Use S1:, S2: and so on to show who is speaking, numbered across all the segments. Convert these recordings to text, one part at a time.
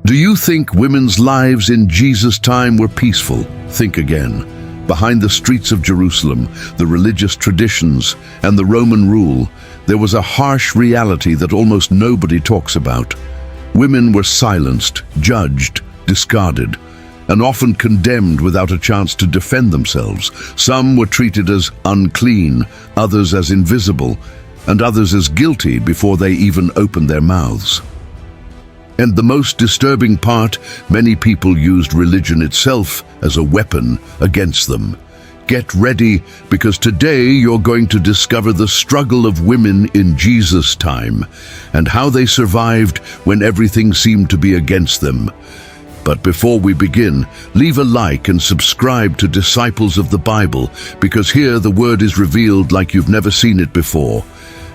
S1: Do you think women's lives in Jesus' time were peaceful? Think again. Behind the streets of Jerusalem, the religious traditions, and the Roman rule, there was a harsh reality that almost nobody talks about. Women were silenced, judged, discarded, and often condemned without a chance to defend themselves. Some were treated as unclean, others as invisible, and others as guilty before they even opened their mouths. And the most disturbing part, many people used religion itself as a weapon against them. Get ready, because today you're going to discover the struggle of women in Jesus' time and how they survived when everything seemed to be against them. But before we begin, leave a like and subscribe to Disciples of the Bible, because here the word is revealed like you've never seen it before.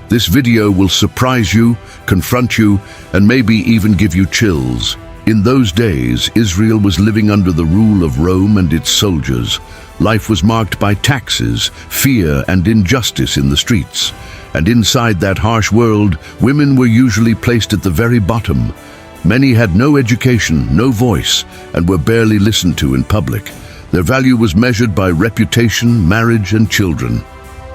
S1: This video will surprise you, confront you, and maybe even give you chills. In those days, Israel was living under the rule of Rome and its soldiers. Life was marked by taxes, fear, and injustice in the streets. And inside that harsh world, women were usually placed at the very bottom. Many had no education, no voice, and were barely listened to in public. Their value was measured by reputation, marriage, and children.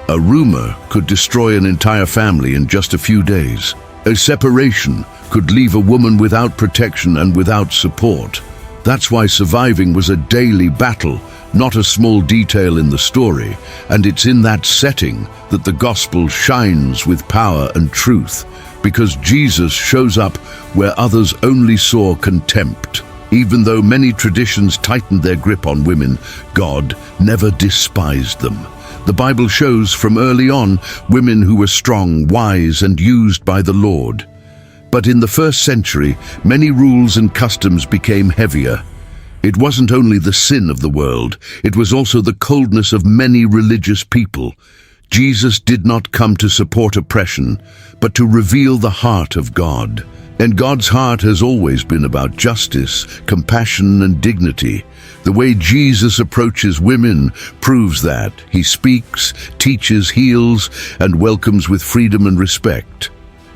S1: A rumor could destroy an entire family in just a few days. A separation could leave a woman without protection and without support. That's why surviving was a daily battle, not a small detail in the story. And it's in that setting that the gospel shines with power and truth, because Jesus shows up where others only saw contempt. Even though many traditions tightened their grip on women, God never despised them. The Bible shows from early on women who were strong, wise, and used by the Lord. But in the first century, many rules and customs became heavier. It wasn't only the sin of the world, it was also the coldness of many religious people. Jesus did not come to support oppression, but to reveal the heart of God. And God's heart has always been about justice, compassion, and dignity. The way Jesus approaches women proves that. He speaks, teaches, heals, and welcomes with freedom and respect.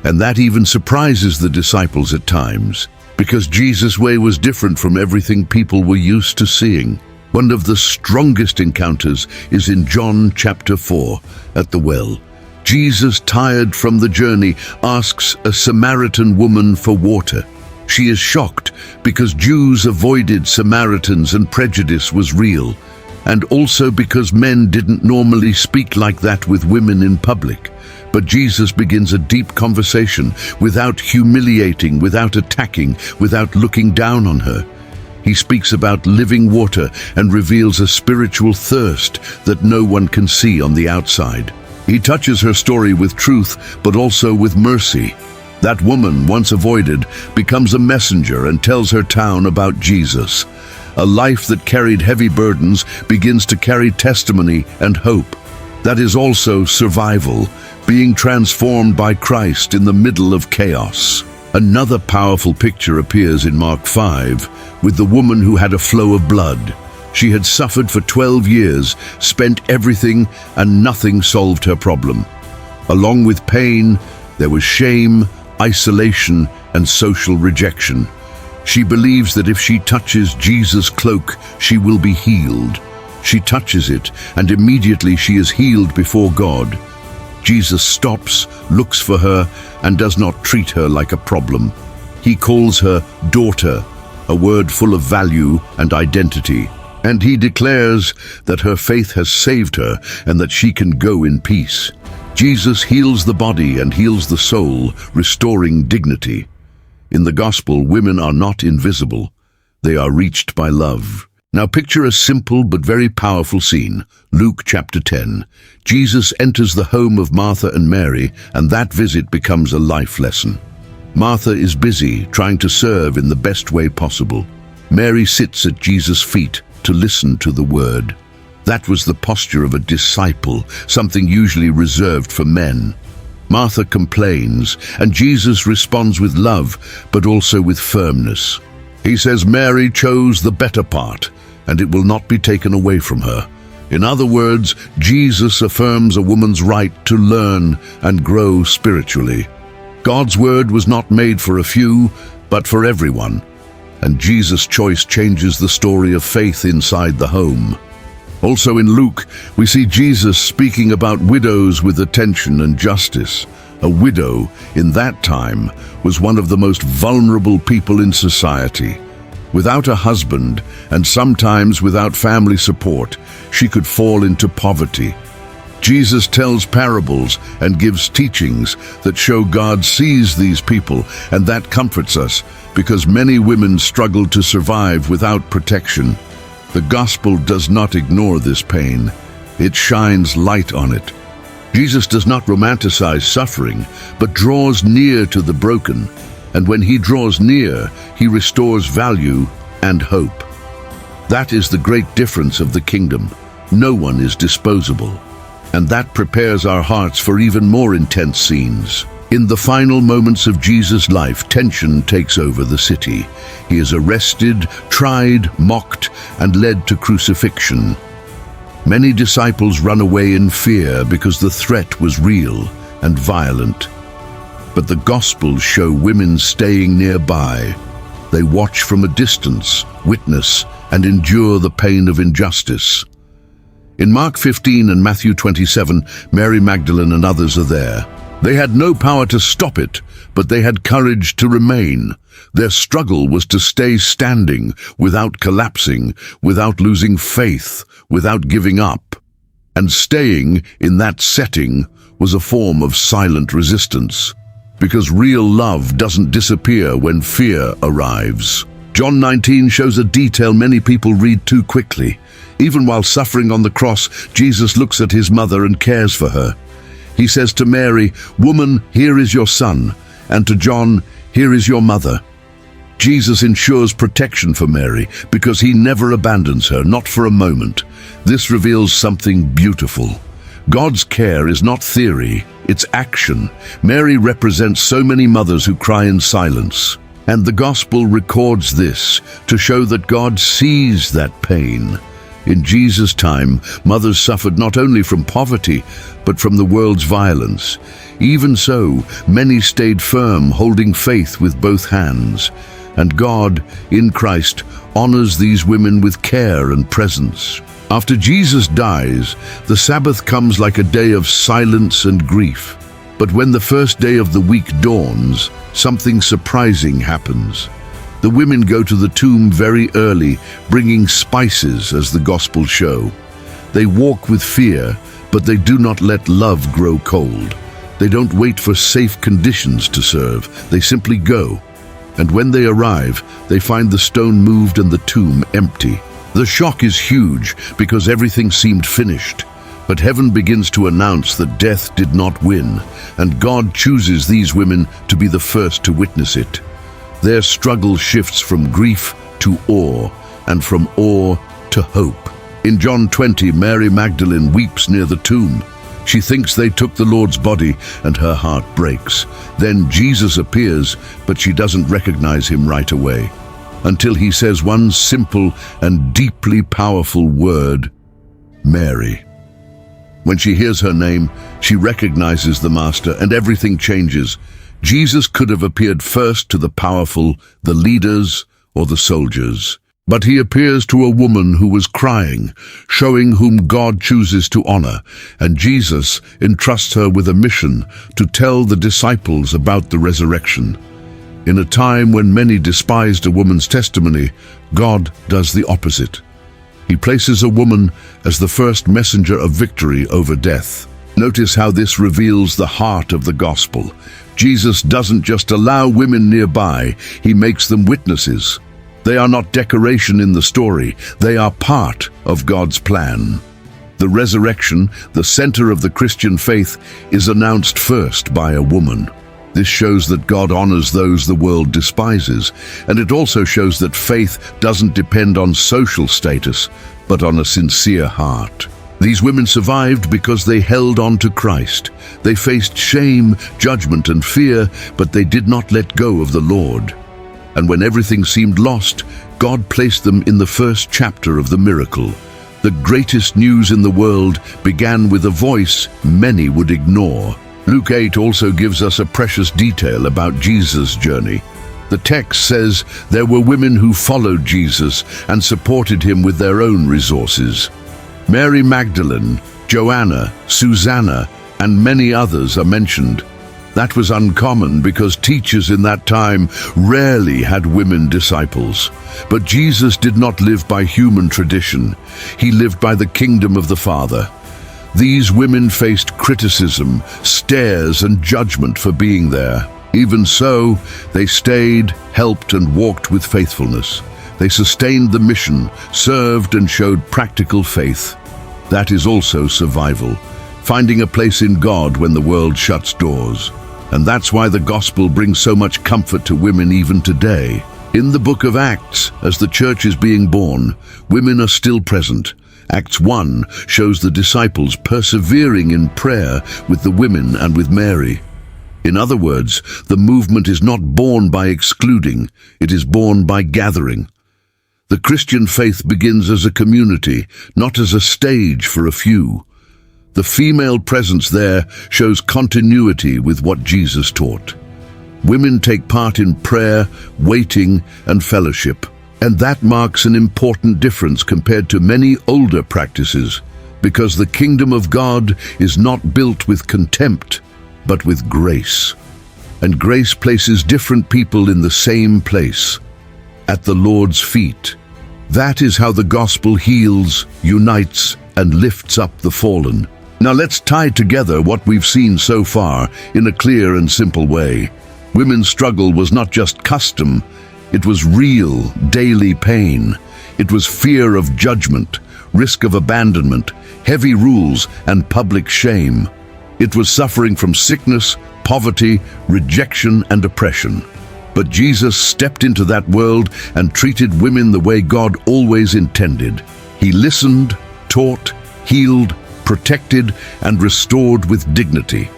S1: And that even surprises the disciples at times, because Jesus' way was different from everything people were used to seeing. One of the strongest encounters is in John chapter 4, at the well. Jesus, tired from the journey, asks a Samaritan woman for water. She is shocked because Jews avoided Samaritans and prejudice was real, and also because men didn't normally speak like that with women in public. But Jesus begins a deep conversation without humiliating, without attacking, without looking down on her. He speaks about living water and reveals a spiritual thirst that no one can see on the outside. He touches her story with truth, but also with mercy. That woman, once avoided, becomes a messenger and tells her town about Jesus. A life that carried heavy burdens begins to carry testimony and hope. That is also survival, being transformed by Christ in the middle of chaos. Another powerful picture appears in Mark 5, with the woman who had a flow of blood. She had suffered for 12 years, spent everything, and nothing solved her problem. Along with pain, there was shame, isolation, and social rejection. She believes that if she touches Jesus' cloak, she will be healed. She touches it, and immediately she is healed before God. Jesus stops, looks for her, and does not treat her like a problem. He calls her daughter, a word full of value and identity. And he declares that her faith has saved her and that she can go in peace. Jesus heals the body and heals the soul, restoring dignity. In the gospel, women are not invisible. They are reached by love. Now picture a simple but very powerful scene. Luke chapter 10. Jesus enters the home of Martha and Mary, and that visit becomes a life lesson. Martha is busy, trying to serve in the best way possible. Mary sits at Jesus' feet to listen to the word. That was the posture of a disciple, something usually reserved for men. Martha complains, and Jesus responds with love, but also with firmness. He says Mary chose the better part, and it will not be taken away from her. In other words, Jesus affirms a woman's right to learn and grow spiritually. God's word was not made for a few, but for everyone. and Jesus' choice changes the story of faith inside the home. Also in Luke, we see Jesus speaking about widows with attention and justice. A widow, in that time, was one of the most vulnerable people in society. Without a husband, and sometimes without family support, she could fall into poverty. Jesus tells parables and gives teachings that show God sees these people, and that comforts us, because many women struggle to survive without protection. The gospel does not ignore this pain. It shines light on it. Jesus does not romanticize suffering, but draws near to the broken. And when he draws near, he restores value and hope. That is the great difference of the kingdom. No one is disposable. And that prepares our hearts for even more intense scenes. In the final moments of Jesus' life, tension takes over the city. He is arrested, tried, mocked, and led to crucifixion. Many disciples run away in fear because the threat was real and violent. But the Gospels show women staying nearby. They watch from a distance, witness, and endure the pain of injustice. In Mark 15 and Matthew 27, Mary Magdalene and others are there. They had no power to stop it, but they had courage to remain. Their struggle was to stay standing, without collapsing, without losing faith, without giving up. And staying in that setting was a form of silent resistance. Because real love doesn't disappear when fear arrives. John 19 shows a detail many people read too quickly. Even while suffering on the cross, Jesus looks at his mother and cares for her. He says to Mary, "Woman, here is your son," and to John, "Here is your mother." Jesus ensures protection for Mary because he never abandons her, not for a moment. This reveals something beautiful. God's care is not theory, it's action. Mary represents so many mothers who cry in silence. And the gospel records this to show that God sees that pain. In Jesus' time, mothers suffered not only from poverty, but from the world's violence. Even so, many stayed firm, holding faith with both hands. And God, in Christ, honors these women with care and presence. After Jesus dies, the Sabbath comes like a day of silence and grief. But when the first day of the week dawns, something surprising happens. The women go to the tomb very early, bringing spices, as the Gospels show. They walk with fear, but they do not let love grow cold. They don't wait for safe conditions to serve. They simply go. And when they arrive, they find the stone moved and the tomb empty. The shock is huge because everything seemed finished. But heaven begins to announce that death did not win, and God chooses these women to be the first to witness it. Their struggle shifts from grief to awe, and from awe to hope. In John 20, Mary Magdalene weeps near the tomb. She thinks they took the Lord's body, and her heart breaks. Then Jesus appears, but she doesn't recognize him right away, until he says one simple and deeply powerful word, Mary. When she hears her name, she recognizes the Master, and everything changes. Jesus could have appeared first to the powerful, the leaders, or the soldiers. But he appears to a woman who was crying, showing whom God chooses to honor, and Jesus entrusts her with a mission to tell the disciples about the resurrection. In a time when many despised a woman's testimony, God does the opposite. He places a woman as the first messenger of victory over death. Notice how this reveals the heart of the gospel. Jesus doesn't just allow women nearby, he makes them witnesses. They are not decoration in the story, they are part of God's plan. The resurrection, the center of the Christian faith, is announced first by a woman. This shows that God honors those the world despises, and it also shows that faith doesn't depend on social status, but on a sincere heart. These women survived because they held on to Christ. They faced shame, judgment, and fear, but they did not let go of the Lord. And when everything seemed lost, God placed them in the first chapter of the miracle. The greatest news in the world began with a voice many would ignore. Luke 8 also gives us a precious detail about Jesus' journey. The text says there were women who followed Jesus and supported him with their own resources. Mary Magdalene, Joanna, Susanna, and many others are mentioned. That was uncommon because teachers in that time rarely had women disciples. But Jesus did not live by human tradition. He lived by the kingdom of the Father. These women faced criticism, stares, and judgment for being there. Even so, they stayed, helped, and walked with faithfulness. They sustained the mission, served, and showed practical faith. That is also survival, finding a place in God when the world shuts doors. And that's why the gospel brings so much comfort to women even today. In the book of Acts, as the church is being born, women are still present. Acts 1 shows the disciples persevering in prayer with the women and with Mary. In other words, the movement is not born by excluding, it is born by gathering. The Christian faith begins as a community, not as a stage for a few. The female presence there shows continuity with what Jesus taught. Women take part in prayer, waiting, and fellowship, and that marks an important difference compared to many older practices, because the kingdom of God is not built with contempt, but with grace. And grace places different people in the same place, at the Lord's feet. That is how the gospel heals, unites, and lifts up the fallen. Now let's tie together what we've seen so far in a clear and simple way. Women's struggle was not just custom, it was real, daily pain. It was fear of judgment, risk of abandonment, heavy rules, and public shame. It was suffering from sickness, poverty, rejection, and oppression. But Jesus stepped into that world and treated women the way God always intended. He listened, taught, healed, protected, and restored with dignity.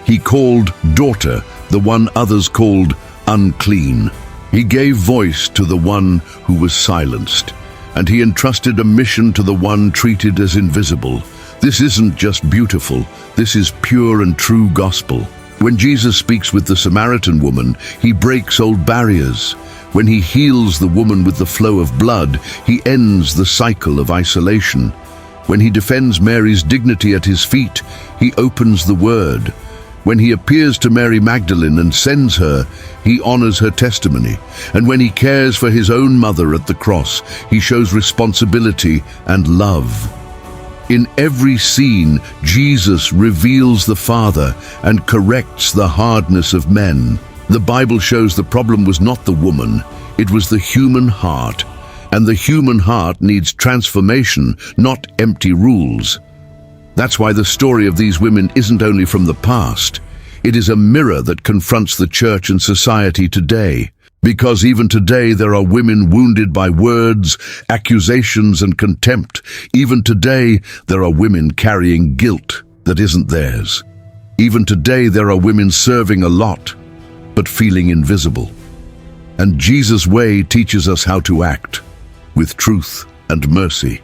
S1: He called daughter the one others called unclean. He gave voice to the one who was silenced, and he entrusted a mission to the one treated as invisible. This isn't just beautiful, this is pure and true gospel. When Jesus speaks with the Samaritan woman, he breaks old barriers. When he heals the woman with the flow of blood, he ends the cycle of isolation. When he defends Mary's dignity at his feet, he opens the word. When he appears to Mary Magdalene and sends her, he honors her testimony. And when he cares for his own mother at the cross, he shows responsibility and love. In every scene, Jesus reveals the Father and corrects the hardness of men. The Bible shows the problem was not the woman, it was the human heart. And the human heart needs transformation, not empty rules. That's why the story of these women isn't only from the past. It is a mirror that confronts the church and society today. Because even today there are women wounded by words, accusations, and contempt. Even today there are women carrying guilt that isn't theirs. Even today there are women serving a lot, but feeling invisible. And Jesus' way teaches us how to act, with truth and mercy.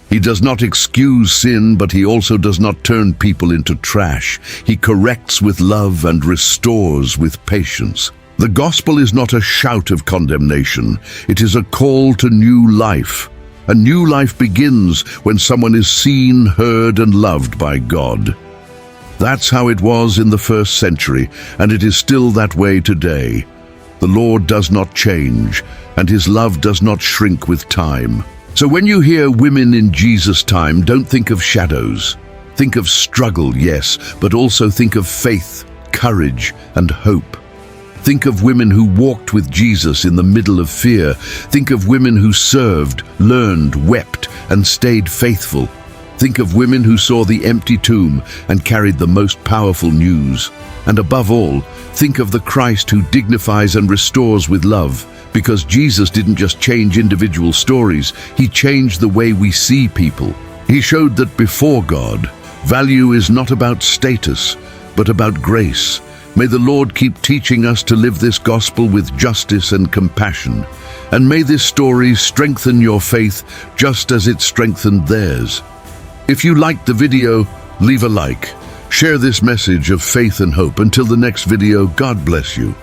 S1: He does not excuse sin, but he also does not turn people into trash. He corrects with love and restores with patience. The gospel is not a shout of condemnation. It is a call to new life. A new life begins when someone is seen, heard, and loved by God. That's how it was in the first century, and it is still that way today. The Lord does not change, and his love does not shrink with time. So when you hear women in Jesus' time, don't think of shadows. Think of struggle, yes, but also think of faith, courage, and hope. Think of women who walked with Jesus in the middle of fear. Think of women who served, learned, wept, and stayed faithful. Think of women who saw the empty tomb and carried the most powerful news. And above all, think of the Christ who dignifies and restores with love. Because Jesus didn't just change individual stories, he changed the way we see people. He showed that before God, value is not about status, but about grace. May the Lord keep teaching us to live this gospel with justice and compassion. And may this story strengthen your faith just as it strengthened theirs. If you liked the video, leave a like. Share this message of faith and hope. Until the next video, God bless you.